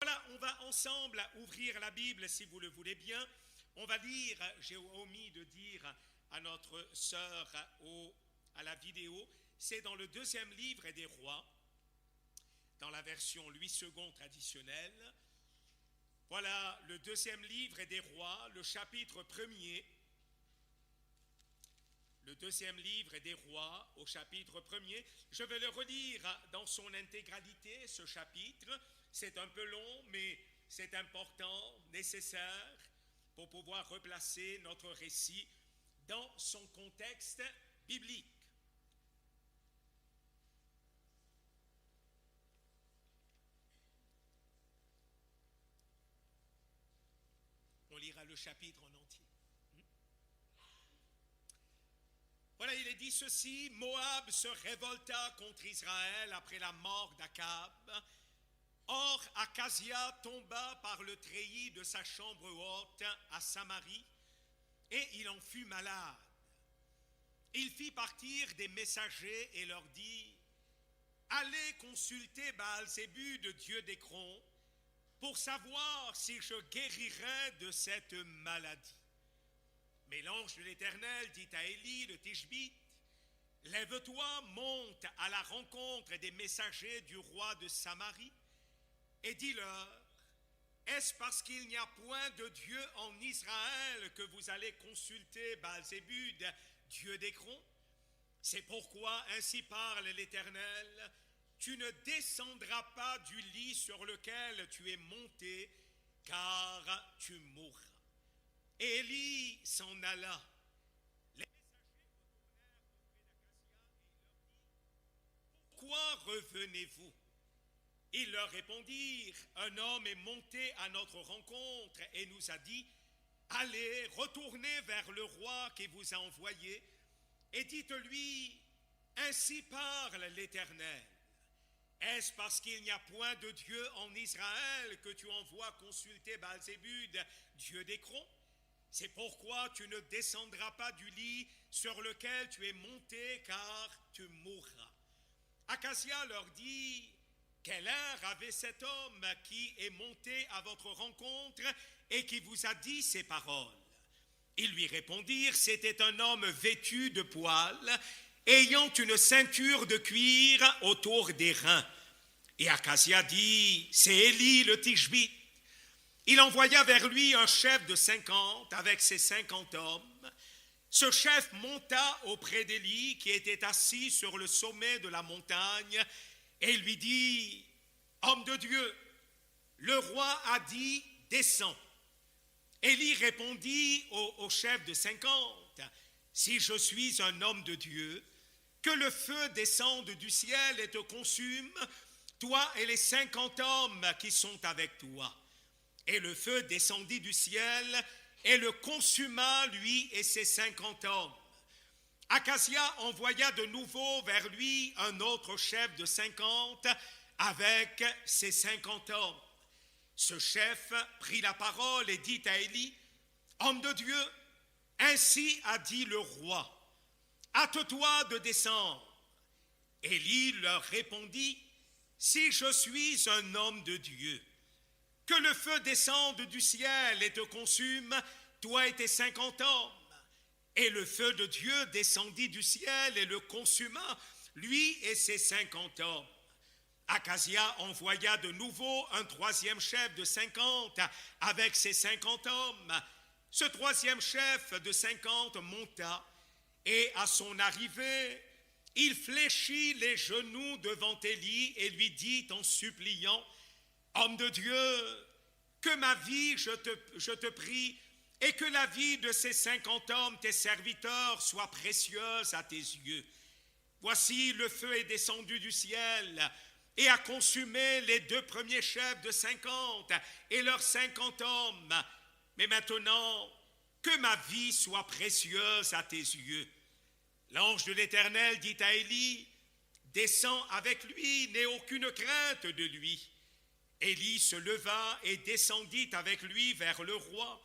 Voilà, on va ensemble ouvrir la Bible si vous le voulez bien. On va lire, j'ai omis de dire à notre sœur à la vidéo, c'est dans le deuxième livre des rois, dans la version Louis II traditionnelle. Voilà le deuxième livre des rois, le chapitre 1er. Le deuxième livre des rois au chapitre 1er. Je vais le relire dans son intégralité, ce chapitre. C'est un peu long, mais c'est important, nécessaire, pour pouvoir replacer notre récit dans son contexte biblique. On lira le chapitre en entier. Voilà, il est dit ceci: Moab se révolta contre Israël après la mort d'Akab. Or, Akazia tomba par le treillis de sa chambre haute à Samarie, et il en fut malade. Il fit partir des messagers et leur dit: Allez consulter Baal-Zébud, dieu d'Écron, pour savoir si je guérirai de cette maladie. Mais l'ange de l'Éternel dit à Élie le Tishbite: Lève-toi, monte à la rencontre des messagers du roi de Samarie, et dis-leur: Est-ce parce qu'il n'y a point de Dieu en Israël que vous allez consulter Baal-Zébud, dieu d'Écron? C'est pourquoi ainsi parle l'Éternel: Tu ne descendras pas du lit sur lequel tu es monté, car tu mourras. Et Élie s'en alla. Les messagers retournèrent auprès d'Akazia et il leur dit: Pourquoi revenez-vous? Ils leur répondirent: Un homme est monté à notre rencontre et nous a dit: Allez, retournez vers le roi qui vous a envoyé et dites-lui: Ainsi parle l'Éternel. Est-ce parce qu'il n'y a point de Dieu en Israël que tu envoies consulter Baal-Zébud, dieu d'Écron? C'est pourquoi tu ne descendras pas du lit sur lequel tu es monté, car tu mourras. Akazia leur dit: Quel air avait cet homme qui est monté à votre rencontre et qui vous a dit ces paroles? Ils lui répondirent: C'était un homme vêtu de poils, ayant une ceinture de cuir autour des reins. Et Akazia dit: C'est Élie le Tishbite. Il envoya vers lui un chef de 50 avec ses 50 hommes. Ce chef monta auprès d'Élie qui était assis sur le sommet de la montagne et lui dit: Homme de Dieu, le roi a dit: Descends. Élie répondit au chef de 50: Si je suis un homme de Dieu, que le feu descende du ciel et te consume, toi et les 50 hommes qui sont avec toi. Et le feu descendit du ciel et le consuma, lui et ses 50 hommes. Akazia envoya de nouveau vers lui un autre chef de 50 avec ses 50 hommes. Ce chef prit la parole et dit à Élie: Homme de Dieu, ainsi a dit le roi, hâte-toi de descendre. Élie leur répondit: Si je suis un homme de Dieu, que le feu descende du ciel et te consume, toi et tes 50 hommes. Et le feu de Dieu descendit du ciel et le consuma, lui et ses 50 hommes. Akazia envoya de nouveau un troisième chef de 50 avec ses 50 hommes. Ce troisième chef de 50 monta, et à son arrivée, il fléchit les genoux devant Élie et lui dit en suppliant: Homme de Dieu, que ma vie, je te prie, et que la vie de ces 50 hommes, tes serviteurs, soit précieuse à tes yeux. Voici, le feu est descendu du ciel et a consumé les 2 premiers chefs de 50 et leurs 50 hommes. Mais maintenant, que ma vie soit précieuse à tes yeux. L'ange de l'Éternel dit à Élie: Descends avec lui, n'aie aucune crainte de lui. Élie se leva et descendit avec lui vers le roi.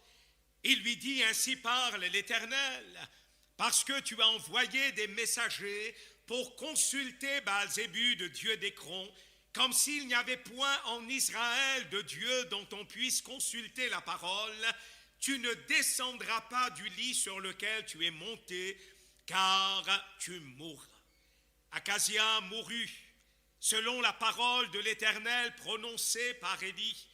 Il lui dit: Ainsi parle l'Éternel, parce que tu as envoyé des messagers pour consulter Baal-Zébud, dieu d'Écron, comme s'il n'y avait point en Israël de Dieu dont on puisse consulter la parole, tu ne descendras pas du lit sur lequel tu es monté, car tu mourras. Akazia mourut, selon la parole de l'Éternel prononcée par Élie,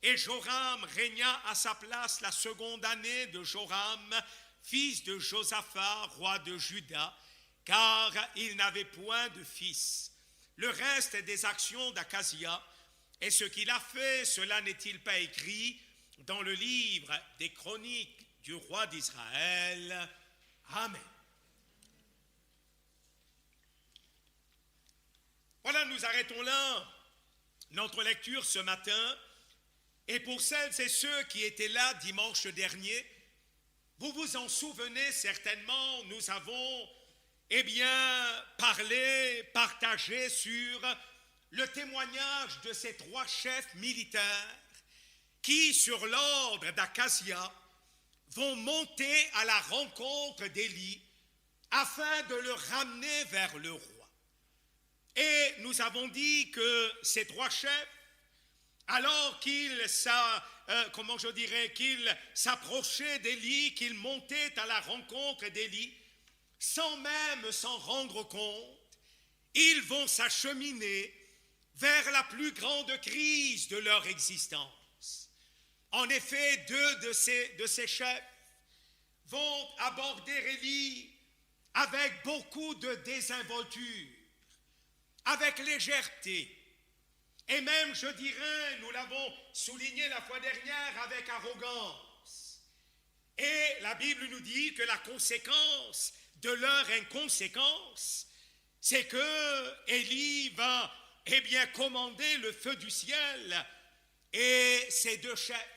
et Joram régna à sa place la seconde année de Joram, fils de Josaphat, roi de Juda, car il n'avait point de fils. Le reste des actions d'Akazia et ce qu'il a fait, cela n'est-il pas écrit dans le livre des chroniques du roi d'Israël? Amen. Voilà, nous arrêtons là notre lecture ce matin. Et pour celles et ceux qui étaient là dimanche dernier, vous vous en souvenez certainement, nous avons partagé sur le témoignage de ces trois chefs militaires qui, sur l'ordre d'Akazia, vont monter à la rencontre d'Élie afin de le ramener vers le roi. Et nous avons dit que ces trois chefs, alors qu'ils s'approchaient d'Élie, qu'ils montaient à la rencontre d'Élie, sans même s'en rendre compte, ils vont s'acheminer vers la plus grande crise de leur existence. En effet, deux de ces chefs vont aborder Élie avec beaucoup de désinvolture, avec légèreté, et même, je dirais, nous l'avons souligné la fois dernière, avec arrogance. Et la Bible nous dit que la conséquence de leur inconséquence, c'est que Élie va, commander le feu du ciel, et ces deux chefs,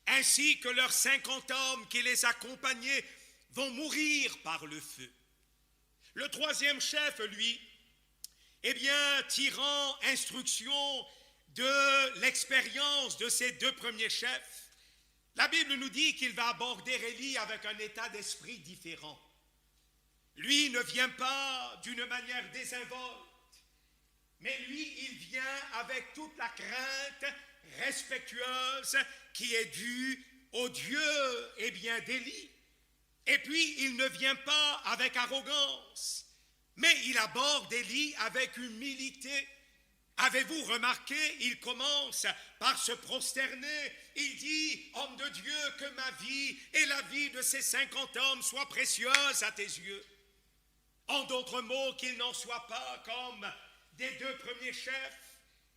ainsi que leurs 50 hommes qui les accompagnaient, vont mourir par le feu. Le troisième chef, lui, tirant instruction de l'expérience de ces deux premiers chefs, la Bible nous dit qu'il va aborder Élie avec un état d'esprit différent. Lui ne vient pas d'une manière désinvolte, mais lui, il vient avec toute la crainte respectueuse qui est due au Dieu, d'Élie. Et puis, il ne vient pas avec arrogance, mais il aborde Élie avec humilité. Avez-vous remarqué, il commence par se prosterner. Il dit, homme de Dieu, que ma vie et la vie de ces 50 hommes soient précieuses à tes yeux. En d'autres mots, qu'ils n'en soient pas comme des deux premiers chefs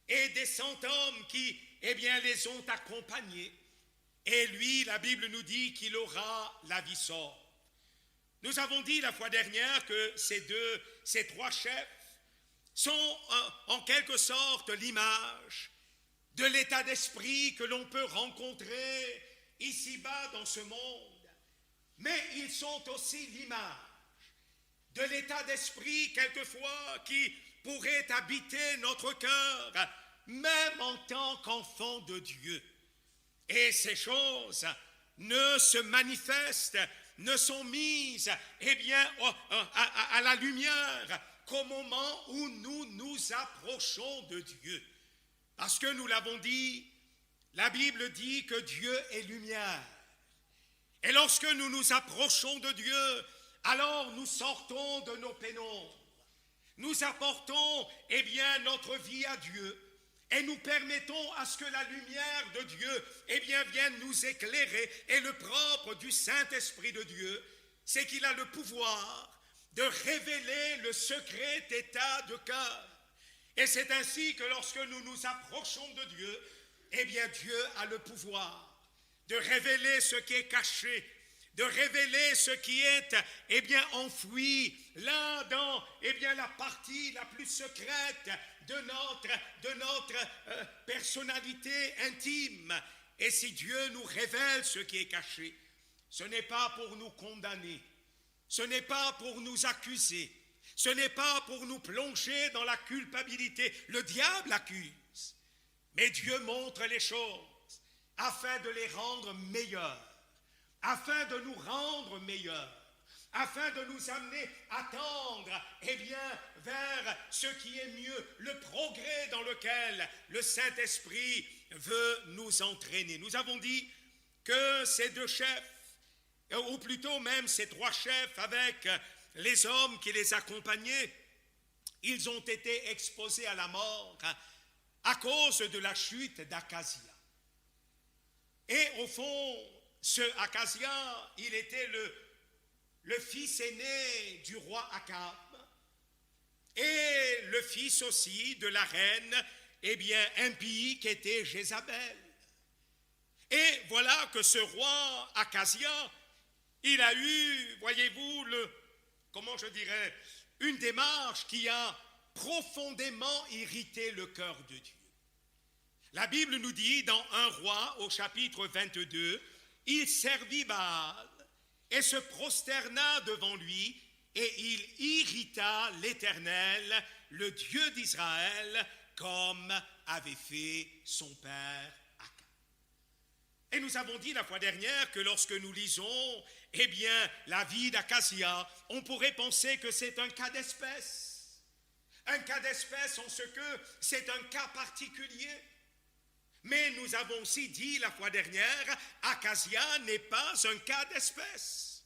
et des 100 hommes qui, les ont accompagnés. Et lui, la Bible nous dit qu'il aura la vie sauve. Nous avons dit la fois dernière que ces trois chefs sont en quelque sorte l'image de l'état d'esprit que l'on peut rencontrer ici-bas dans ce monde. Mais ils sont aussi l'image de l'état d'esprit quelquefois qui pourrait habiter notre cœur, même en tant qu'enfant de Dieu. Et ces choses ne se manifestent, ne sont mises à la lumière qu'au moment où nous nous approchons de Dieu. Parce que nous l'avons dit, la Bible dit que Dieu est lumière. Et lorsque nous nous approchons de Dieu, alors nous sortons de nos pénombres. Nous apportons notre vie à Dieu. Et nous permettons à ce que la lumière de Dieu vienne nous éclairer. Et le propre du Saint-Esprit de Dieu, c'est qu'il a le pouvoir de révéler le secret état de cœur. Et c'est ainsi que lorsque nous nous approchons de Dieu, Dieu a le pouvoir de révéler ce qui est caché, de révéler ce qui est enfoui là dans la partie la plus secrète de notre personnalité intime. Et si Dieu nous révèle ce qui est caché, ce n'est pas pour nous condamner, ce n'est pas pour nous accuser, ce n'est pas pour nous plonger dans la culpabilité. Le diable accuse, mais Dieu montre les choses afin de les rendre meilleures, afin de nous rendre meilleurs, afin de nous amener à tendre, eh bien, vers ce qui est mieux, le progrès dans lequel le Saint-Esprit veut nous entraîner. Nous avons dit que ces deux chefs, ou plutôt même ces trois chefs avec les hommes qui les accompagnaient, ils ont été exposés à la mort à cause de la chute d'Akazia. Et au fond, ce Akazia, il était le fils aîné du roi Akab et le fils aussi de la reine, eh bien, impie qui était Jézabel. Et voilà que ce roi Akazia, il a eu, voyez-vous, comment je dirais, une démarche qui a profondément irrité le cœur de Dieu. La Bible nous dit dans 1 Roi au chapitre 22, il servit Baal et se prosterna devant lui, et il irrita l'Éternel, le Dieu d'Israël, comme avait fait son père Akab. Et nous avons dit la fois dernière que lorsque nous lisons, eh bien, la vie d'Akazia, on pourrait penser que c'est un cas d'espèce. Un cas d'espèce en ce que c'est un cas particulier. Mais nous avons aussi dit la fois dernière, Akazia n'est pas un cas d'espèce.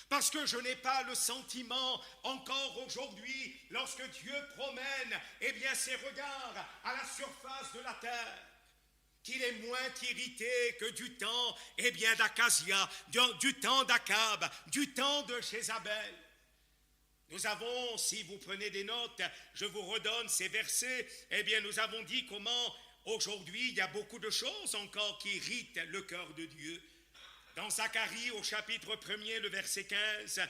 Parce que je n'ai pas le sentiment encore aujourd'hui, lorsque Dieu promène, eh bien, ses regards à la surface de la terre, qu'il est moins irrité que du temps, eh bien, d'Akazia, du temps d'Akab, du temps de Jézabel. Nous avons, si vous prenez des notes, je vous redonne ces versets, eh bien, nous avons dit comment aujourd'hui il y a beaucoup de choses encore qui irritent le cœur de Dieu. Dans Zacharie, au chapitre 1er, le verset 15,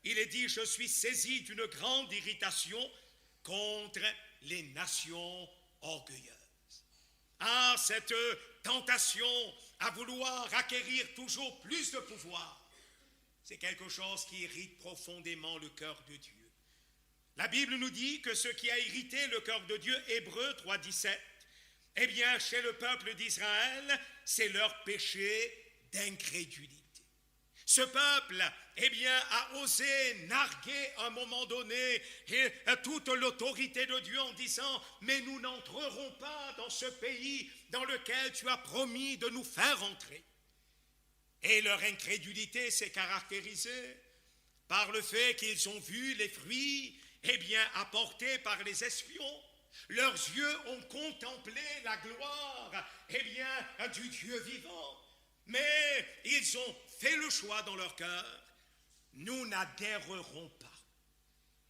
il est dit « Je suis saisi d'une grande irritation contre les nations orgueilleuses. » Ah, cette tentation à vouloir acquérir toujours plus de pouvoir, c'est quelque chose qui irrite profondément le cœur de Dieu. La Bible nous dit que ce qui a irrité le cœur de Dieu, Hébreux 3,17, eh bien, chez le peuple d'Israël, c'est leur péché d'incrédulité. Ce peuple, eh bien, a osé narguer à un moment donné toute l'autorité de Dieu en disant « Mais nous n'entrerons pas dans ce pays dans lequel tu as promis de nous faire entrer. » Et leur incrédulité s'est caractérisée par le fait qu'ils ont vu les fruits, eh bien, apportés par les espions. Leurs yeux ont contemplé la gloire, eh bien, du Dieu vivant. Mais ils ont fait le choix dans leur cœur, nous n'adhérerons pas.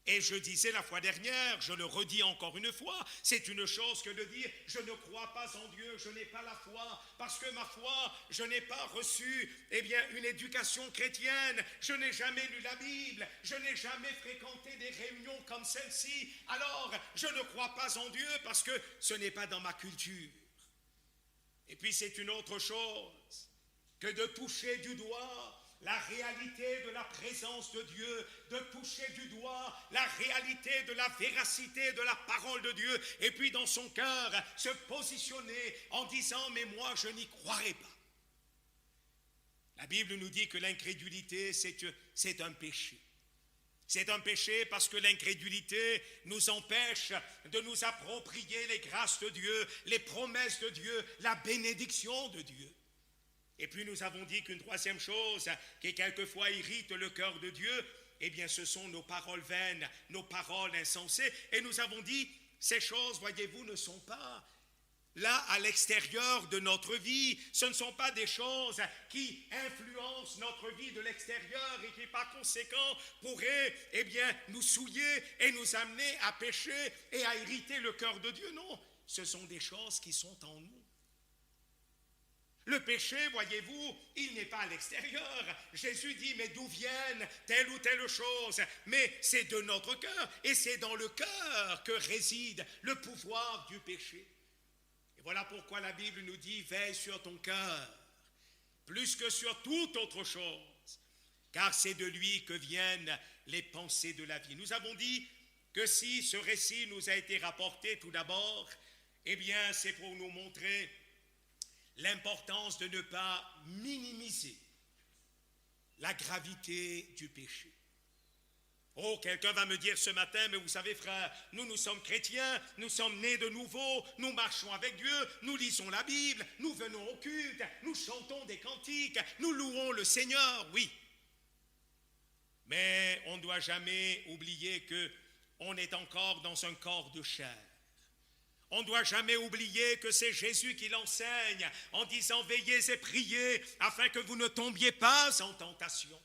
Et je disais la fois dernière, je le redis encore une fois, c'est une chose que de dire je ne crois pas en Dieu, je n'ai pas la foi, parce que ma foi, je n'ai pas reçu, eh bien, une éducation chrétienne, je n'ai jamais lu la Bible, je n'ai jamais fréquenté des réunions comme celle-ci, alors je ne crois pas en Dieu parce que ce n'est pas dans ma culture. Et puis c'est une autre chose que de toucher du doigt la réalité de la présence de Dieu, de toucher du doigt la réalité de la véracité de la parole de Dieu, et puis dans son cœur se positionner en disant « mais moi je n'y croirai pas ». La Bible nous dit que l'incrédulité c'est un péché. C'est un péché parce que l'incrédulité nous empêche de nous approprier les grâces de Dieu, les promesses de Dieu, la bénédiction de Dieu. Et puis nous avons dit qu'une troisième chose qui quelquefois irrite le cœur de Dieu, eh bien ce sont nos paroles vaines, nos paroles insensées. Et nous avons dit, ces choses, voyez-vous, ne sont pas là à l'extérieur de notre vie. Ce ne sont pas des choses qui influencent notre vie de l'extérieur et qui par conséquent pourraient, eh bien, nous souiller et nous amener à pécher et à irriter le cœur de Dieu. Non, ce sont des choses qui sont en nous. Le péché, voyez-vous, il n'est pas à l'extérieur. Jésus dit, mais d'où viennent telle ou telle chose? Mais c'est de notre cœur, et c'est dans le cœur que réside le pouvoir du péché. Et voilà pourquoi la Bible nous dit, veille sur ton cœur, plus que sur toute autre chose, car c'est de lui que viennent les pensées de la vie. Nous avons dit que si ce récit nous a été rapporté tout d'abord, eh bien c'est pour nous montrer l'importance de ne pas minimiser la gravité du péché. Oh, quelqu'un va me dire ce matin, mais vous savez frère, nous sommes chrétiens, nous sommes nés de nouveau, nous marchons avec Dieu, nous lisons la Bible, nous venons au culte, nous chantons des cantiques, nous louons le Seigneur, oui. Mais on ne doit jamais oublier qu'on est encore dans un corps de chair. On ne doit jamais oublier que c'est Jésus qui l'enseigne en disant « Veillez et priez afin que vous ne tombiez pas en tentation ».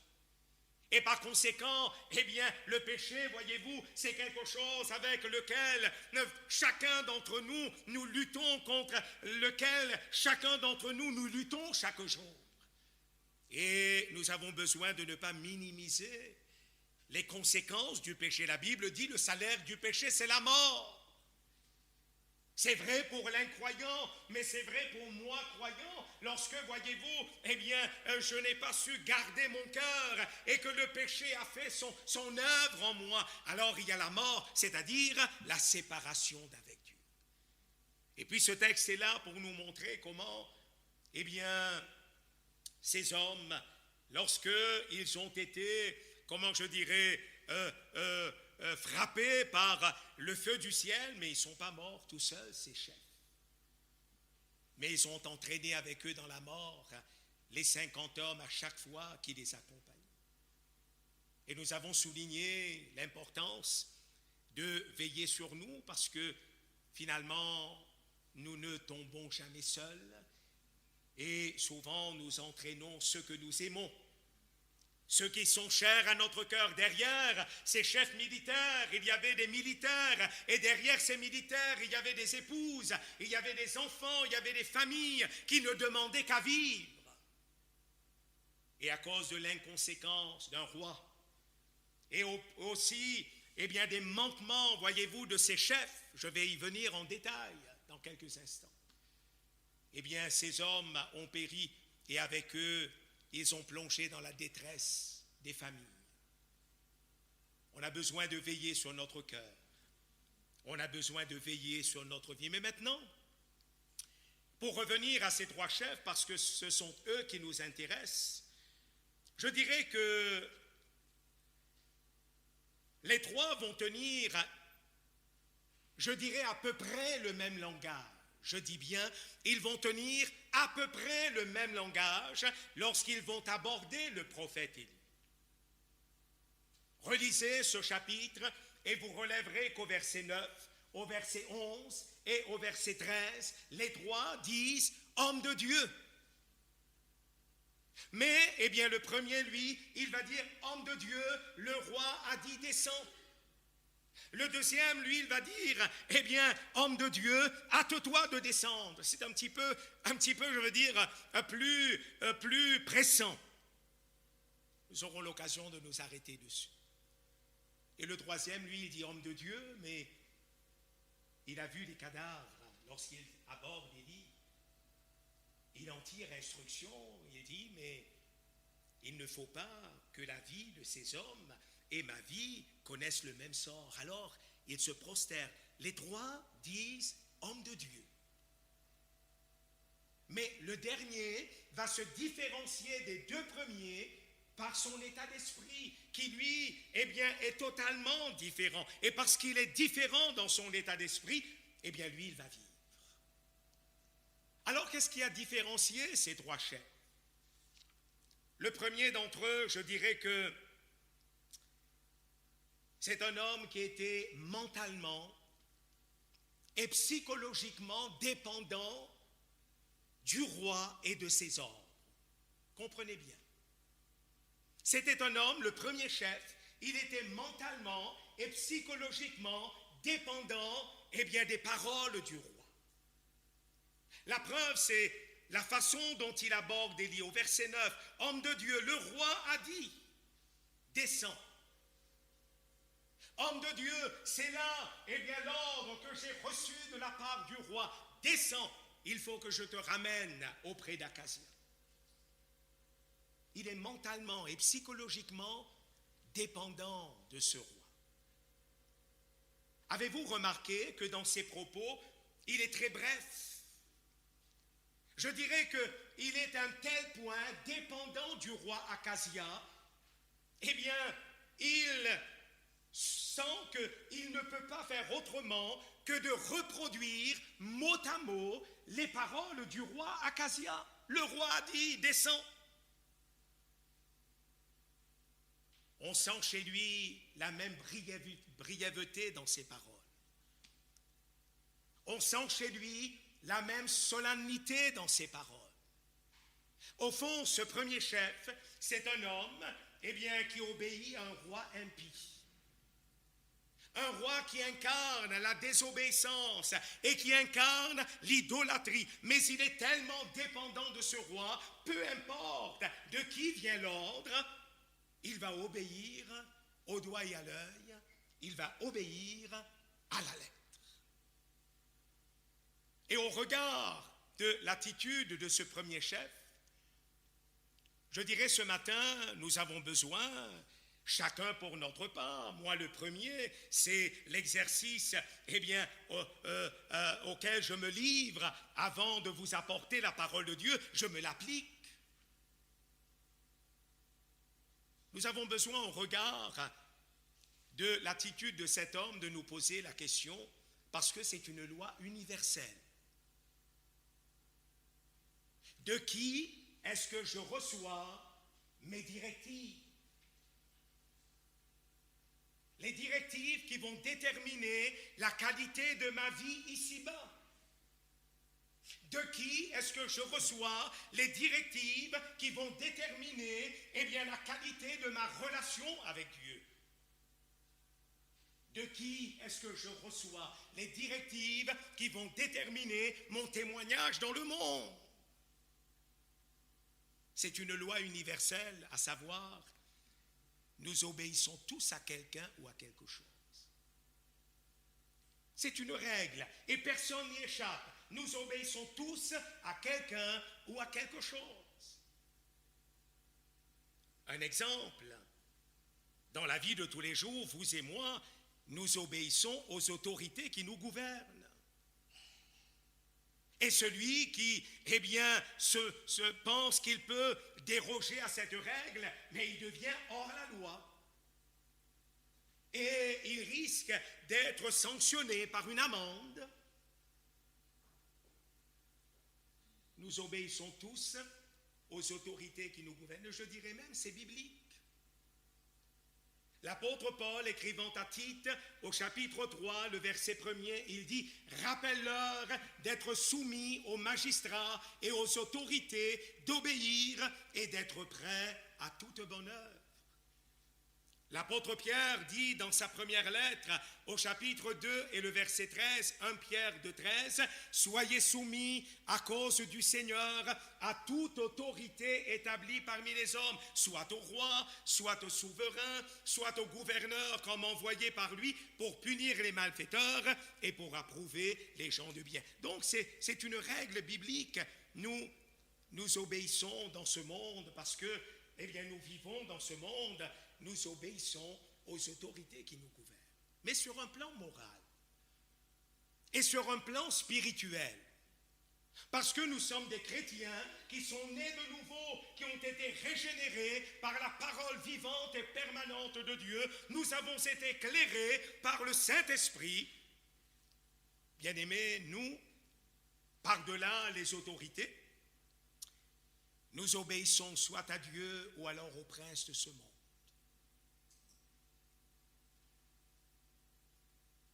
Et par conséquent, eh bien, le péché, voyez-vous, c'est quelque chose avec lequel chacun d'entre nous, nous luttons contre lequel chacun d'entre nous, nous luttons chaque jour. Et nous avons besoin de ne pas minimiser les conséquences du péché. La Bible dit le salaire du péché, c'est la mort. C'est vrai pour l'incroyant, mais c'est vrai pour moi, croyant, lorsque, voyez-vous, eh bien, je n'ai pas su garder mon cœur et que le péché a fait son œuvre en moi. Alors il y a la mort, c'est-à-dire la séparation d'avec Dieu. Et puis ce texte est là pour nous montrer comment, eh bien, ces hommes, lorsqu'ils ont été, comment je dirais, frappés par le feu du ciel, mais ils ne sont pas morts tout seuls, ces chefs. Mais ils ont entraîné avec eux dans la mort les 50 hommes à chaque fois qui les accompagnent. Et nous avons souligné l'importance de veiller sur nous parce que finalement, nous ne tombons jamais seuls et souvent nous entraînons ceux que nous aimons. Ceux qui sont chers à notre cœur. Derrière ces chefs militaires, il y avait des militaires. Et derrière ces militaires, il y avait des épouses, il y avait des enfants, il y avait des familles qui ne demandaient qu'à vivre. Et à cause de l'inconséquence d'un roi, et aussi, eh bien, des manquements, voyez-vous, de ces chefs, je vais y venir en détail dans quelques instants, eh bien, ces hommes ont péri, et avec eux, ils ont plongé dans la détresse des familles. On a besoin de veiller sur notre cœur. On a besoin de veiller sur notre vie. Mais maintenant, pour revenir à ces trois chefs, parce que ce sont eux qui nous intéressent, je dirais que les trois vont tenir, je dirais, à peu près le même langage. Je dis bien, ils vont tenir à peu près le même langage lorsqu'ils vont aborder le prophète Élie. Relisez ce chapitre et vous relèverez qu'au verset 9, au verset 11 et au verset 13, les trois disent « homme de Dieu ». Mais, eh bien, le premier, lui, il va dire « homme de Dieu, le roi a dit descends ». Le deuxième, lui, il va dire, eh bien, homme de Dieu, hâte-toi de descendre. C'est un petit peu, je veux dire, plus pressant. Nous aurons l'occasion de nous arrêter dessus. Et le troisième, lui, il dit, homme de Dieu, mais il a vu les cadavres lorsqu'il aborde Élie. Il en tire instruction, il dit, mais il ne faut pas que la vie de ces hommes et ma vie connaissent le même sort. Alors, ils se prosternent. Les trois disent « homme de Dieu ». Mais le dernier va se différencier des deux premiers par son état d'esprit, qui lui, eh bien, est totalement différent. Et parce qu'il est différent dans son état d'esprit, eh bien, lui, il va vivre. Alors, qu'est-ce qui a différencié ces trois chefs? Le premier d'entre eux, je dirais que c'est un homme qui était mentalement et psychologiquement dépendant du roi et de ses ordres. Comprenez bien. C'était un homme, le premier chef, il était mentalement et psychologiquement dépendant, eh bien, des paroles du roi. La preuve, c'est la façon dont il aborde Élie au verset 9. « Homme de Dieu, le roi a dit, descends. » Homme de Dieu, c'est là, eh bien, l'ordre que j'ai reçu de la part du roi. Descends, il faut que je te ramène auprès d'Akazia. Il est mentalement et psychologiquement dépendant de ce roi. Avez-vous remarqué que dans ses propos, il est très bref? Je dirais qu'il est à un tel point dépendant du roi Akazia, eh bien, il sent qu'il ne peut pas faire autrement que de reproduire mot à mot les paroles du roi Acasia. Le roi a dit, descends. On sent chez lui la même brièveté dans ses paroles. On sent chez lui la même solennité dans ses paroles. Au fond, ce premier chef, c'est un homme, qui obéit à un roi impie. Un roi qui incarne la désobéissance et qui incarne l'idolâtrie. Mais il est tellement dépendant de ce roi, peu importe de qui vient l'ordre, il va obéir au doigt et à l'œil, il va obéir à la lettre. Et au regard de l'attitude de ce premier chef, je dirais ce matin, nous avons besoin, chacun pour notre part, moi le premier, c'est l'exercice auquel je me livre avant de vous apporter la parole de Dieu, je me l'applique. Nous avons besoin au regard de l'attitude de cet homme de nous poser la question, parce que c'est une loi universelle. De qui est-ce que je reçois mes directives? Les directives qui vont déterminer la qualité de ma vie ici-bas. De qui est-ce que je reçois les directives qui vont déterminer la qualité de ma relation avec Dieu? De qui est-ce que je reçois les directives qui vont déterminer mon témoignage dans le monde? C'est une loi universelle, à savoir, nous obéissons tous à quelqu'un ou à quelque chose. C'est une règle et personne n'y échappe. Nous obéissons tous à quelqu'un ou à quelque chose. Un exemple, dans la vie de tous les jours, vous et moi, nous obéissons aux autorités qui nous gouvernent. Et celui qui, se pense qu'il peut déroger à cette règle, mais il devient hors la loi. Et il risque d'être sanctionné par une amende. Nous obéissons tous aux autorités qui nous gouvernent. Je dirais même, c'est biblique. L'apôtre Paul, écrivant à Tite, au chapitre 3, le verset 1er, il dit « Rappelle-leur d'être soumis aux magistrats et aux autorités, d'obéir et d'être prêts à toute bonne œuvre. » L'apôtre Pierre dit dans sa première lettre, au chapitre 2 et le verset 13, 1 Pierre 2,13, « Soyez soumis à cause du Seigneur à toute autorité établie parmi les hommes, soit au roi, soit au souverain, soit au gouverneur comme envoyé par lui pour punir les malfaiteurs et pour approuver les gens de bien. » Donc c'est une règle biblique. Nous obéissons dans ce monde parce que, nous vivons dans ce monde. Nous obéissons aux autorités qui nous gouvernent. Mais sur un plan moral et sur un plan spirituel, parce que nous sommes des chrétiens qui sont nés de nouveau, qui ont été régénérés par la parole vivante et permanente de Dieu, nous avons été éclairés par le Saint-Esprit. Bien-aimés, nous, par-delà les autorités, nous obéissons soit à Dieu ou alors au prince de ce monde.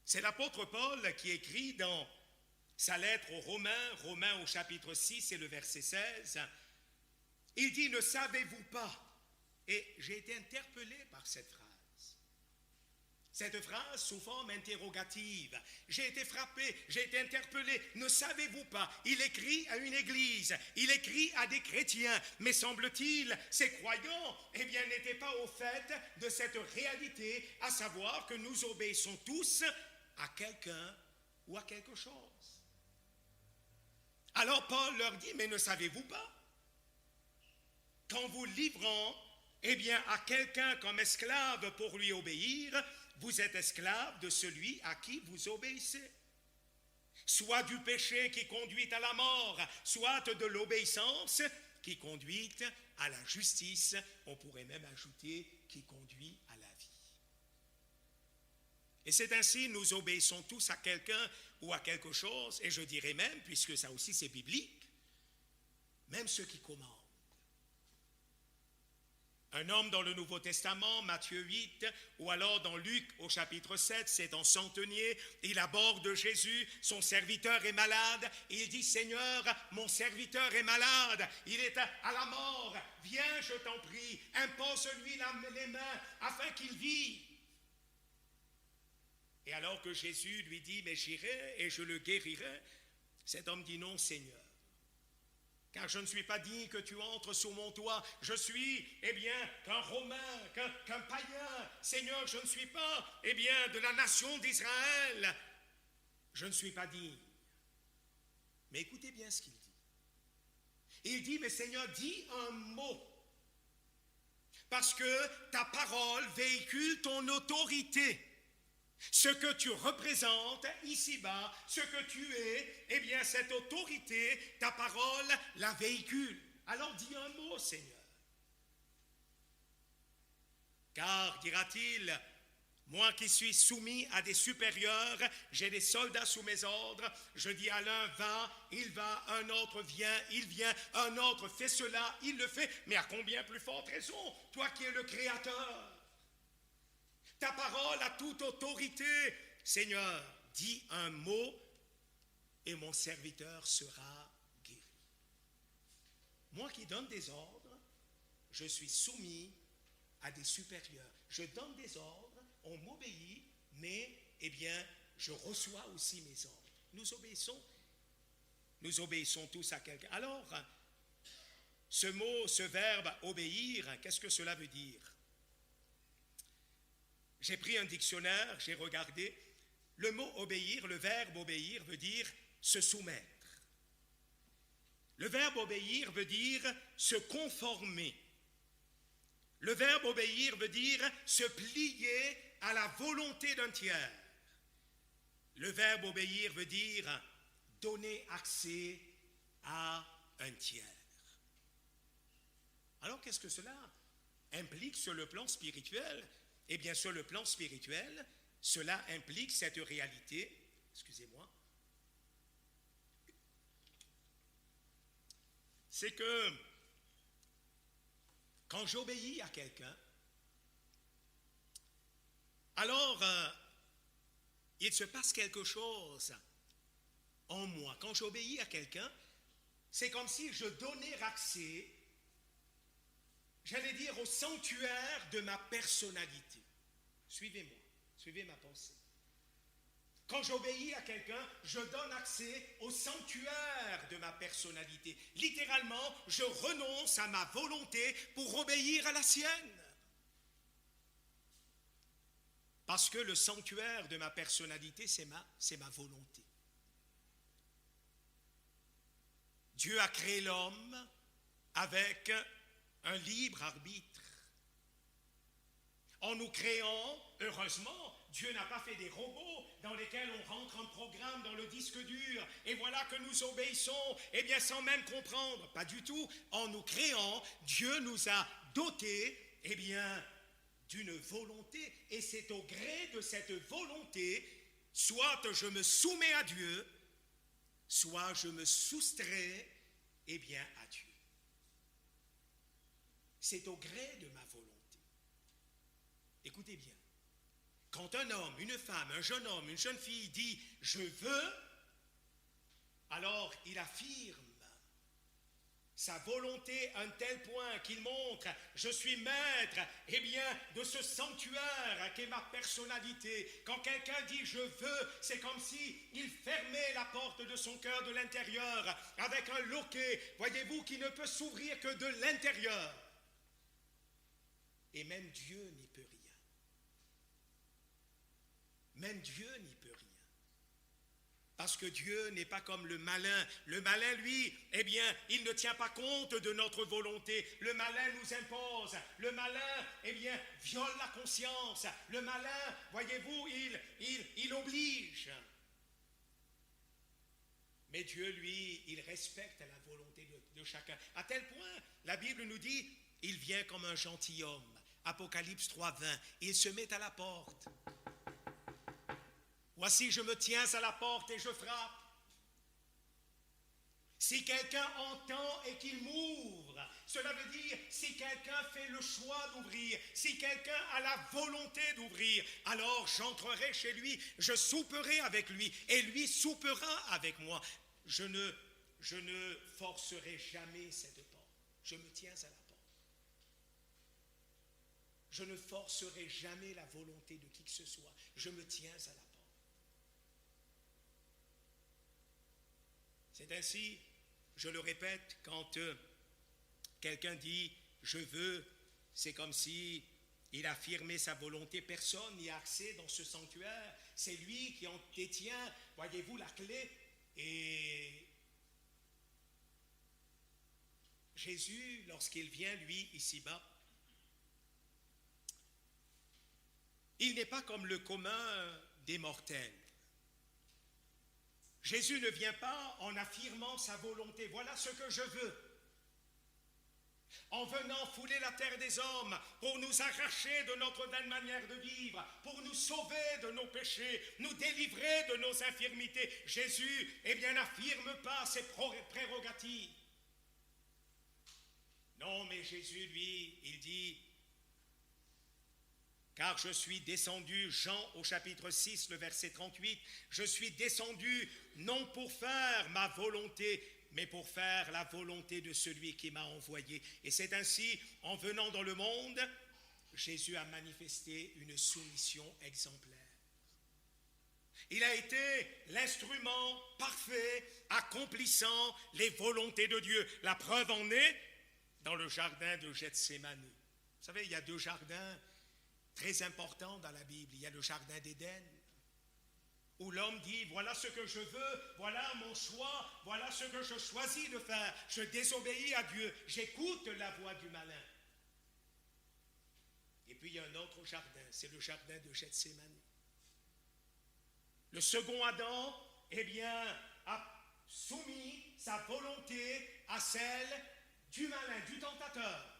C'est l'apôtre Paul qui écrit dans sa lettre aux Romains au chapitre 6 et le verset 16, il dit « Ne savez-vous pas ?» Et j'ai été interpellé par cette phrase. Cette phrase sous forme interrogative. J'ai été frappé, j'ai été interpellé. Ne savez-vous pas? Il écrit à une église, il écrit à des chrétiens, mais semble-t-il, ces croyants, n'étaient pas au fait de cette réalité, à savoir que nous obéissons tous à quelqu'un ou à quelque chose. Alors Paul leur dit, mais ne savez-vous pas? Qu'en vous livrant, à quelqu'un comme esclave pour lui obéir, vous êtes esclave de celui à qui vous obéissez. Soit du péché qui conduit à la mort, soit de l'obéissance qui conduit à la justice, on pourrait même ajouter qui conduit à la vie. Et c'est ainsi, nous obéissons tous à quelqu'un ou à quelque chose, et je dirais même, puisque ça aussi c'est biblique, même ceux qui commandent. Un homme dans le Nouveau Testament, Matthieu 8, ou alors dans Luc au chapitre 7, c'est dans Centenier, il aborde Jésus, son serviteur est malade, et il dit, Seigneur, mon serviteur est malade, il est à la mort, viens, je t'en prie, impose-lui les mains afin qu'il vive. Et alors que Jésus lui dit, mais j'irai et je le guérirai, cet homme dit, non, Seigneur. Car je ne suis pas digne que tu entres sous mon toit. Je suis, qu'un Romain, qu'un païen. Seigneur, je ne suis pas, de la nation d'Israël. Je ne suis pas digne. Mais écoutez bien ce qu'il dit. Il dit, mais Seigneur, dis un mot. Parce que ta parole véhicule ton autorité. Ce que tu représentes ici-bas, ce que tu es, cette autorité, ta parole la véhicule. Alors dis un mot, Seigneur. Car, dira-t-il, moi qui suis soumis à des supérieurs, j'ai des soldats sous mes ordres, je dis à l'un va, il va, un autre vient, il vient, un autre fait cela, il le fait, mais à combien plus forte raison, toi qui es le Créateur. Ta parole a toute autorité. Seigneur, dis un mot et mon serviteur sera guéri. Moi qui donne des ordres, je suis soumis à des supérieurs. Je donne des ordres, on m'obéit, mais, je reçois aussi mes ordres. Nous obéissons tous à quelqu'un. Alors, ce mot, ce verbe obéir, qu'est-ce que cela veut dire? J'ai pris un dictionnaire, j'ai regardé. Le mot obéir, le verbe obéir veut dire se soumettre. Le verbe obéir veut dire se conformer. Le verbe obéir veut dire se plier à la volonté d'un tiers. Le verbe obéir veut dire donner accès à un tiers. Alors qu'est-ce que cela implique sur le plan spirituel? Sur le plan spirituel, cela implique cette réalité, c'est que quand j'obéis à quelqu'un, alors il se passe quelque chose en moi. Quand j'obéis à quelqu'un, c'est comme si je donnais accès, j'allais dire, au sanctuaire de ma personnalité. Suivez-moi, suivez ma pensée. Quand j'obéis à quelqu'un, je donne accès au sanctuaire de ma personnalité. Littéralement, je renonce à ma volonté pour obéir à la sienne. Parce que le sanctuaire de ma personnalité, c'est ma volonté. Dieu a créé l'homme avec un libre arbitre. En nous créant, heureusement, Dieu n'a pas fait des robots dans lesquels on rentre un programme dans le disque dur et voilà que nous obéissons, sans même comprendre. Pas du tout. En nous créant, Dieu nous a dotés, d'une volonté. Et c'est au gré de cette volonté, soit je me soumets à Dieu, soit je me soustrais, à Dieu. C'est au gré de ma volonté. Écoutez bien. Quand un homme, une femme, un jeune homme, une jeune fille dit « je veux », alors il affirme sa volonté à un tel point qu'il montre « je suis maître de ce sanctuaire qu'est ma personnalité ». Quand quelqu'un dit « je veux », c'est comme s'il fermait la porte de son cœur de l'intérieur avec un loquet, voyez-vous, qui ne peut s'ouvrir que de l'intérieur. Et même Dieu n'y peut rien. Même Dieu n'y peut rien. Parce que Dieu n'est pas comme le malin. Le malin, lui, il ne tient pas compte de notre volonté. Le malin nous impose. Le malin, viole la conscience. Le malin, voyez-vous, il oblige. Mais Dieu, lui, il respecte la volonté de chacun. À tel point, la Bible nous dit, il vient comme un gentilhomme. Apocalypse 3, 20. Il se met à la porte. Voici, je me tiens à la porte et je frappe. Si quelqu'un entend et qu'il m'ouvre, cela veut dire si quelqu'un fait le choix d'ouvrir, si quelqu'un a la volonté d'ouvrir, alors j'entrerai chez lui, je souperai avec lui et lui soupera avec moi. Je ne forcerai jamais cette porte. Je me tiens à la porte. Je ne forcerai jamais la volonté de qui que ce soit. Je me tiens à la porte. C'est ainsi, je le répète, quand quelqu'un dit « je veux », c'est comme si il affirmait sa volonté. Personne n'y a accès dans ce sanctuaire. C'est lui qui en détient, voyez-vous, la clé. Et Jésus, lorsqu'il vient, lui, ici-bas, il n'est pas comme le commun des mortels. Jésus ne vient pas en affirmant sa volonté. Voilà ce que je veux. En venant fouler la terre des hommes pour nous arracher de notre vaine manière de vivre, pour nous sauver de nos péchés, nous délivrer de nos infirmités, Jésus, n'affirme pas ses prérogatives. Non, mais Jésus, lui, il dit « Car je suis descendu », Jean au chapitre 6, le verset 38, « je suis descendu non pour faire ma volonté, mais pour faire la volonté de celui qui m'a envoyé. » Et c'est ainsi, en venant dans le monde, Jésus a manifesté une soumission exemplaire. Il a été l'instrument parfait, accomplissant les volontés de Dieu. La preuve en est dans le jardin de Gethsémani. Vous savez, il y a deux jardins très importants dans la Bible. Il y a le jardin d'Éden, où l'homme dit, voilà ce que je veux, voilà mon choix, voilà ce que je choisis de faire. Je désobéis à Dieu, j'écoute la voix du malin. Et puis il y a un autre jardin, c'est le jardin de Gethsémani. Le second Adam, a soumis sa volonté à celle du malin, du tentateur.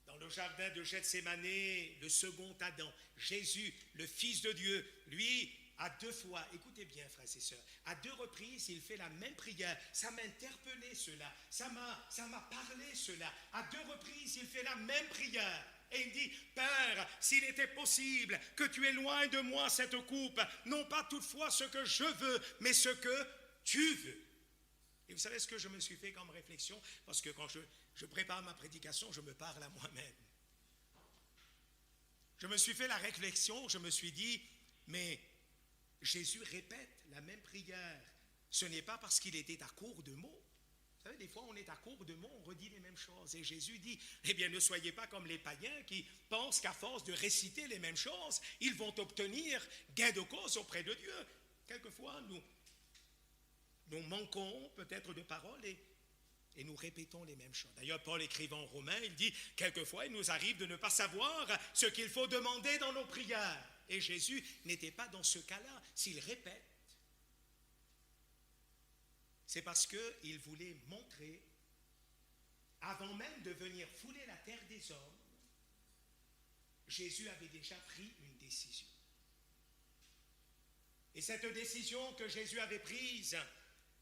Dans le jardin de Gethsémani, le second Adam, Jésus, le Fils de Dieu, lui, à deux fois, écoutez bien frères et sœurs, à deux reprises, il fait la même prière. Ça m'a interpellé cela, ça m'a parlé cela. À deux reprises, il fait la même prière. Et il dit, Père, s'il était possible que tu éloignes de moi cette coupe, non pas toutefois ce que je veux, mais ce que tu veux. Et vous savez ce que je me suis fait comme réflexion? Parce que quand je prépare ma prédication, je me parle à moi-même. Je me suis fait la réflexion, je me suis dit, mais Jésus répète la même prière. Ce n'est pas parce qu'il était à court de mots. Vous savez, des fois, on est à court de mots, on redit les mêmes choses. Et Jésus dit, ne soyez pas comme les païens qui pensent qu'à force de réciter les mêmes choses, ils vont obtenir gain de cause auprès de Dieu. Quelquefois, nous manquons peut-être de paroles et nous répétons les mêmes choses. D'ailleurs, Paul écrivant aux Romains, il dit, quelquefois, il nous arrive de ne pas savoir ce qu'il faut demander dans nos prières. Et Jésus n'était pas dans ce cas-là. S'il répète, c'est parce qu'il voulait montrer, avant même de venir fouler la terre des hommes, Jésus avait déjà pris une décision. Et cette décision que Jésus avait prise,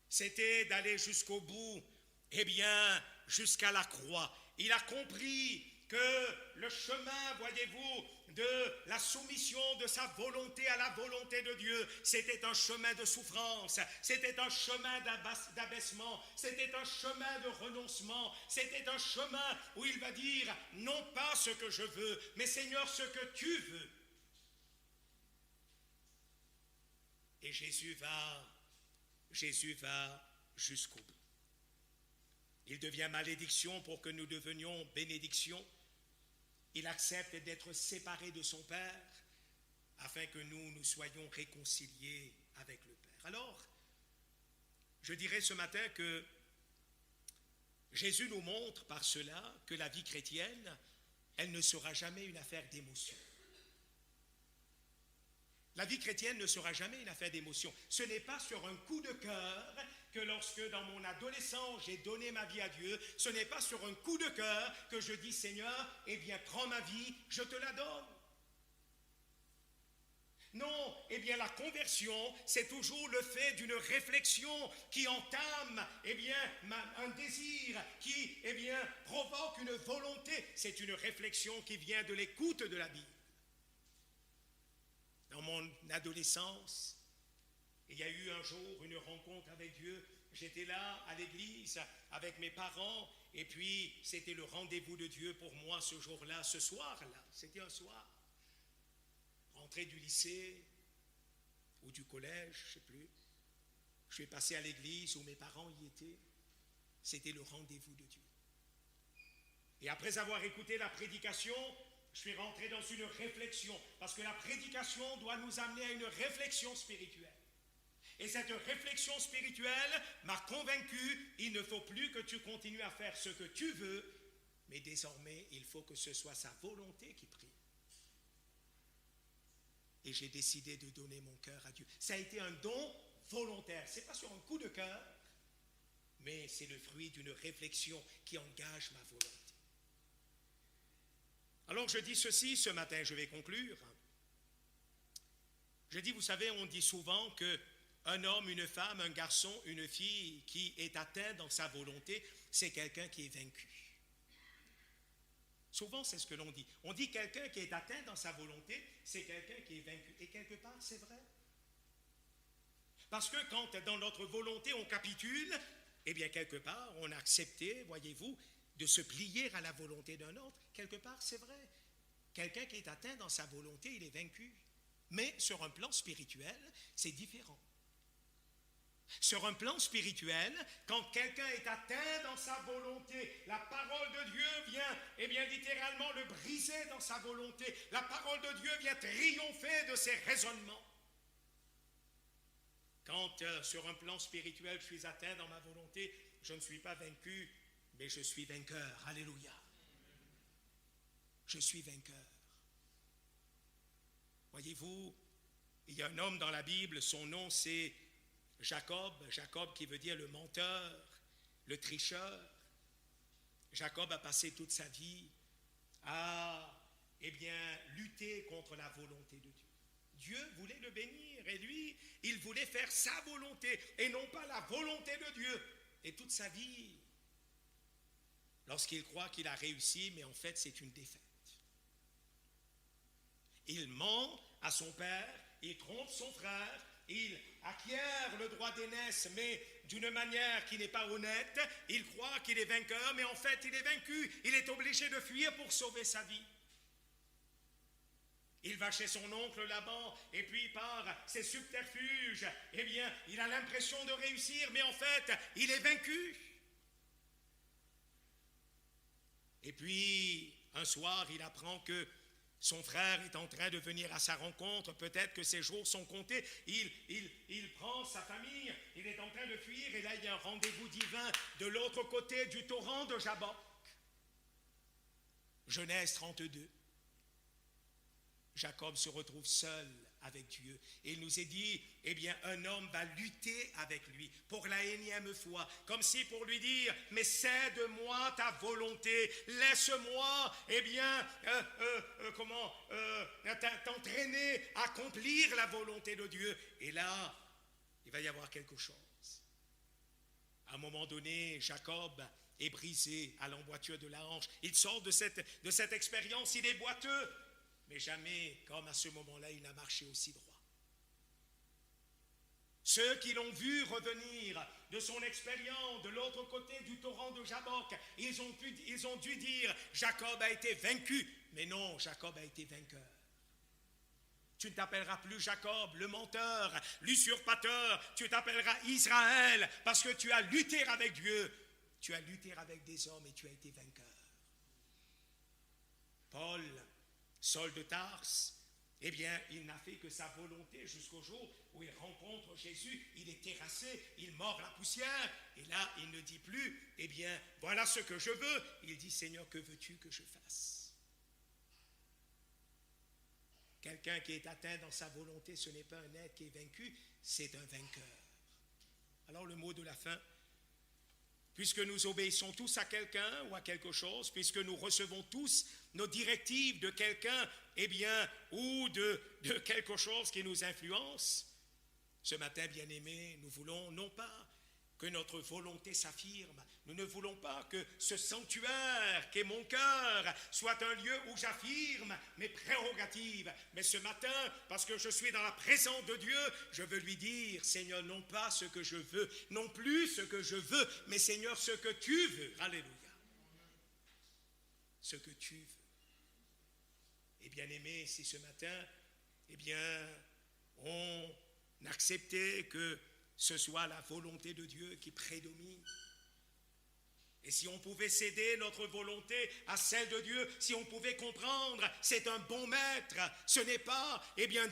c'était d'aller jusqu'au bout, jusqu'à la croix. Il a compris que le chemin, voyez-vous, de la soumission de sa volonté à la volonté de Dieu, c'était un chemin de souffrance, c'était un chemin d'abaissement, c'était un chemin de renoncement, c'était un chemin où il va dire, non pas ce que je veux, mais Seigneur, ce que tu veux. Et Jésus va jusqu'au bout. Il devient malédiction pour que nous devenions bénédiction. Il accepte d'être séparé de son Père afin que nous soyons réconciliés avec le Père. Alors, je dirais ce matin que Jésus nous montre par cela que la vie chrétienne, elle ne sera jamais une affaire d'émotion. La vie chrétienne ne sera jamais une affaire d'émotion. Ce n'est pas sur un coup de cœur que lorsque dans mon adolescence j'ai donné ma vie à Dieu, ce n'est pas sur un coup de cœur que je dis Seigneur, prends ma vie, je te la donne. Non, eh bien la conversion, c'est toujours le fait d'une réflexion qui entame, eh bien, un désir, qui, eh bien, provoque une volonté. C'est une réflexion qui vient de l'écoute de la Bible. Dans mon adolescence, il y a eu un jour une rencontre avec Dieu. J'étais là à l'église avec mes parents, et puis c'était le rendez-vous de Dieu pour moi ce jour-là, ce soir-là. C'était un soir. Rentré du lycée ou du collège, je ne sais plus. Je suis passé à l'église où mes parents y étaient. C'était le rendez-vous de Dieu. Et après avoir écouté la prédication, je suis rentré dans une réflexion, parce que la prédication doit nous amener à une réflexion spirituelle. Et cette réflexion spirituelle m'a convaincu, il ne faut plus que tu continues à faire ce que tu veux, mais désormais, il faut que ce soit sa volonté qui prime. Et j'ai décidé de donner mon cœur à Dieu. Ça a été un don volontaire. Ce n'est pas sur un coup de cœur, mais c'est le fruit d'une réflexion qui engage ma volonté. Alors je dis ceci ce matin, je vais conclure. Je dis, vous savez, on dit souvent qu'un homme, une femme, un garçon, une fille qui est atteint dans sa volonté, c'est quelqu'un qui est vaincu. Souvent, c'est ce que l'on dit. On dit quelqu'un qui est atteint dans sa volonté, c'est quelqu'un qui est vaincu. Et quelque part, c'est vrai. Parce que quand dans notre volonté, on capitule, eh bien, quelque part, on a accepté, voyez-vous, de se plier à la volonté d'un autre. Quelque part, c'est vrai. Quelqu'un qui est atteint dans sa volonté, il est vaincu. Mais sur un plan spirituel, c'est différent. Sur un plan spirituel, quand quelqu'un est atteint dans sa volonté, la parole de Dieu vient, eh bien, littéralement le briser dans sa volonté. La parole de Dieu vient triompher de ses raisonnements. Quand sur un plan spirituel, je suis atteint dans ma volonté, je ne suis pas vaincu, mais je suis vainqueur. Alléluia. Je suis vainqueur. Voyez-vous, il y a un homme dans la Bible, son nom c'est Jacob, Jacob qui veut dire le menteur, le tricheur. Jacob a passé toute sa vie à, eh bien, lutter contre la volonté de Dieu. Dieu voulait le bénir et lui, il voulait faire sa volonté et non pas la volonté de Dieu. Et toute sa vie, lorsqu'il croit qu'il a réussi, mais en fait c'est une défaite. Il ment à son père, il trompe son frère, il acquiert le droit d'aînesse, mais d'une manière qui n'est pas honnête. Il croit qu'il est vainqueur, mais en fait il est vaincu. Il est obligé de fuir pour sauver sa vie. Il va chez son oncle Laban, et puis par ses subterfuges, eh bien, il a l'impression de réussir, mais en fait, il est vaincu. Et puis, un soir, il apprend que son frère est en train de venir à sa rencontre, peut-être que ses jours sont comptés. Il prend sa famille, il est en train de fuir, et là il y a un rendez-vous divin de l'autre côté du torrent de Jabbok. Genèse 32. Jacob se retrouve seul avec Dieu. Et il nous est dit, eh bien, un homme va lutter avec lui pour la énième fois, comme si pour lui dire, mais cède-moi ta volonté, laisse-moi, eh bien, t'entraîner à accomplir la volonté de Dieu. Et là, il va y avoir quelque chose. À un moment donné, Jacob est brisé à l'emboîture de la hanche. Il sort de cette expérience, il est boiteux. Mais jamais, comme à ce moment-là, il n'a marché aussi droit. Ceux qui l'ont vu revenir de son expérience de l'autre côté du torrent de Jabbok, ils ont dû dire, Jacob a été vaincu. Mais non, Jacob a été vainqueur. Tu ne t'appelleras plus Jacob, le menteur, l'usurpateur. Tu t'appelleras Israël, parce que tu as lutté avec Dieu. Tu as lutté avec des hommes et tu as été vainqueur. Paul, Saul de Tarse, eh bien, il n'a fait que sa volonté jusqu'au jour où il rencontre Jésus. Il est terrassé, il mord la poussière. Et là, il ne dit plus, eh bien, voilà ce que je veux. Il dit, Seigneur, que veux-tu que je fasse? Quelqu'un qui est atteint dans sa volonté, ce n'est pas un être qui est vaincu, c'est un vainqueur. Alors, le mot de la fin, puisque nous obéissons tous à quelqu'un ou à quelque chose, puisque nous recevons tous nos directives de quelqu'un, ou de quelque chose qui nous influence, ce matin, bien-aimés, nous voulons non pas que notre volonté s'affirme, nous ne voulons pas que ce sanctuaire qu'est mon cœur soit un lieu où j'affirme mes prérogatives, mais ce matin, parce que je suis dans la présence de Dieu, je veux lui dire, Seigneur, non pas ce que je veux, non plus ce que je veux, mais Seigneur, ce que tu veux. Alléluia. Ce que tu veux. Et bien-aimés, si ce matin, on acceptait que ce soit la volonté de Dieu qui prédomine. Et si on pouvait céder notre volonté à celle de Dieu, si on pouvait comprendre, c'est un bon maître, ce n'est pas,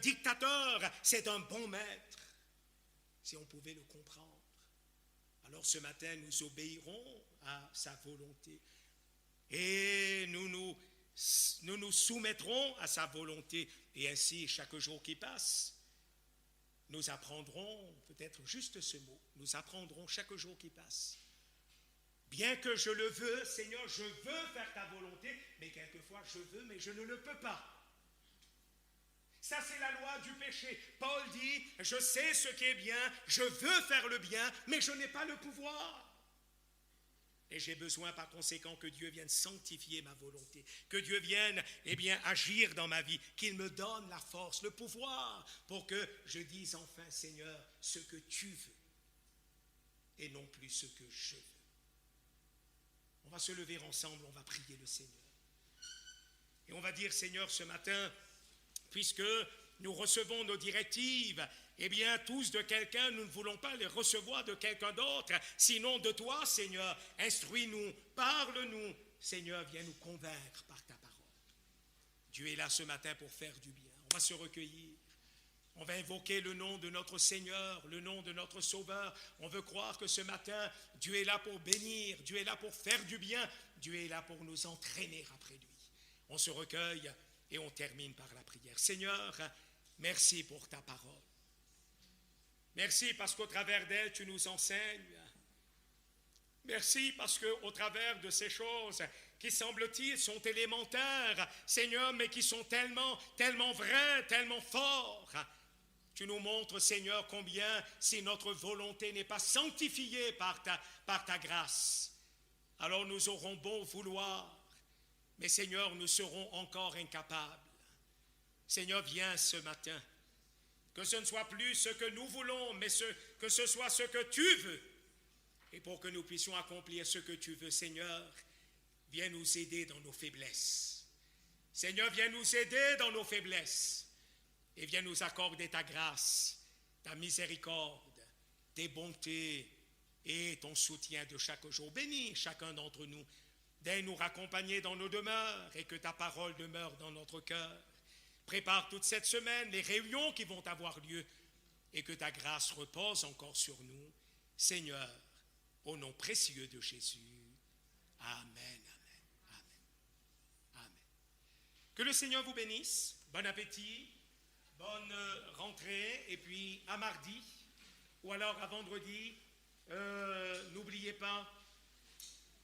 dictateur, c'est un bon maître. Si on pouvait le comprendre, alors ce matin, nous obéirons à sa volonté. Et nous nous soumettrons à sa volonté. Et ainsi, chaque jour qui passe, nous apprendrons, peut-être juste ce mot, nous apprendrons chaque jour qui passe. Bien que je le veux, Seigneur, je veux faire ta volonté, mais quelquefois je veux, mais je ne le peux pas. Ça, c'est la loi du péché. Paul dit, je sais ce qui est bien, je veux faire le bien, mais je n'ai pas le pouvoir. Et j'ai besoin par conséquent que Dieu vienne sanctifier ma volonté, que Dieu vienne agir dans ma vie, qu'il me donne la force, le pouvoir, pour que je dise enfin, Seigneur, ce que tu veux, et non plus ce que je veux. On va se lever ensemble, on va prier le Seigneur. Et on va dire, Seigneur, ce matin, puisque nous recevons nos directives, tous de quelqu'un, nous ne voulons pas les recevoir de quelqu'un d'autre, sinon de toi, Seigneur. Instruis-nous, parle-nous. Seigneur, viens nous convaincre par ta parole. Dieu est là ce matin pour faire du bien. On va se recueillir. On va invoquer le nom de notre Seigneur, le nom de notre Sauveur. On veut croire que ce matin, Dieu est là pour bénir, Dieu est là pour faire du bien, Dieu est là pour nous entraîner après lui. On se recueille et on termine par la prière. Seigneur, merci pour ta parole. Merci parce qu'au travers d'elle, tu nous enseignes. Merci parce qu'au travers de ces choses qui, semble-t-il, sont élémentaires, Seigneur, mais qui sont tellement, tellement vraies, tellement fortes, tu nous montres, Seigneur, combien, si notre volonté n'est pas sanctifiée par ta grâce, alors nous aurons beau vouloir, mais Seigneur, nous serons encore incapables. Seigneur, viens ce matin. Que ce ne soit plus ce que nous voulons, mais que ce soit ce que tu veux. Et pour que nous puissions accomplir ce que tu veux, Seigneur, viens nous aider dans nos faiblesses. Seigneur, viens nous aider dans nos faiblesses. Et viens nous accorder ta grâce, ta miséricorde, tes bontés et ton soutien de chaque jour. Bénis chacun d'entre nous. Daigne nous raccompagner dans nos demeures et que ta parole demeure dans notre cœur. Prépare toute cette semaine les réunions qui vont avoir lieu et que ta grâce repose encore sur nous. Seigneur, au nom précieux de Jésus. Amen, amen, amen, amen. Que le Seigneur vous bénisse. Bon appétit, bonne rentrée et puis à mardi ou alors à vendredi. N'oubliez pas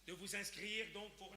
de vous inscrire donc pour